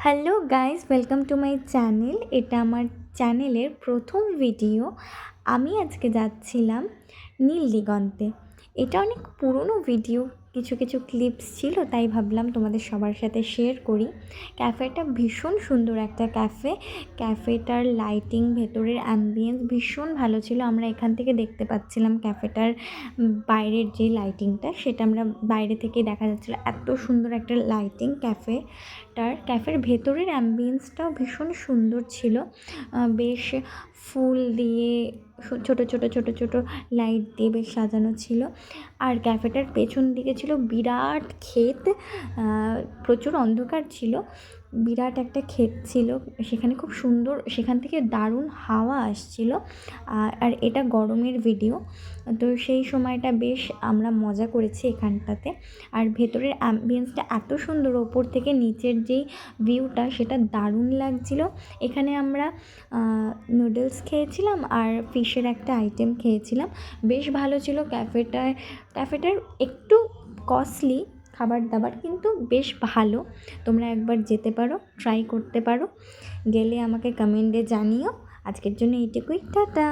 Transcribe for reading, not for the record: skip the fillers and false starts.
Hello guys, welcome to my channel. এটা আমার চ্যানেলের প্রথম ভিডিও। আমি আজকে যাচ্ছিলাম নীল দিগন্তে। এটা অনেক পুরনো ভিডিও, কিছু কিছু ক্লিপস ছিল, তাই ভাবলাম তোমাদের সবার সাথে শেয়ার করি। ক্যাফেটা ভীষণ সুন্দর একটা ক্যাফেটার লাইটিং, ভেতরের অ্যাম্বিয়েন্স ভীষণ ভালো ছিল। আমরা এখান থেকে দেখতে পাচ্ছিলাম ক্যাফেটার বাইরের যে লাইটিংটা, সেটা আমরা বাইরে থেকে দেখা যাচ্ছিলো। এত সুন্দর একটা লাইটিং ক্যাফের ভেতরের অ্যাম্বিয়েন্সটাও ভীষণ সুন্দর ছিল। বেশ ফুল দিয়ে ছোটো ছোটো ছোটো ছোটো লাইট দিয়ে বেশ সাজানো ছিল। আর ক্যাফেটার পেছন দিকে ছিল বিরাট ক্ষেত, প্রচুর অন্ধকার ছিল। বিরাট একটা ক্ষেত ছিল, সেখানে খুব সুন্দর, সেখান থেকে দারুণ হাওয়া আসছিল। আর এটা গরমের ভিডিও, তো সেই সময়টা বেশ আমরা মজা করেছি এখানটাতে। আর ভেতরের অ্যাম্বিয়েন্সটা এত সুন্দর, ওপর থেকে নিচের যেই ভিউটা সেটা দারুণ লাগছিল। এখানে আমরা নুডলস খেয়েছিলাম আর ফিশের একটা আইটেম খেয়েছিলাম, বেশ ভালো ছিল। ক্যাফেটার একটু কস্টলি খাবার দাবার, কিন্তু বেশ ভালো। তোমরা একবার যেতে পারো, ট্রাই করতে পারো। গেলে আমাকে কমেন্টে জানিও। আজকের জন্য এইটুকুই, টাটা।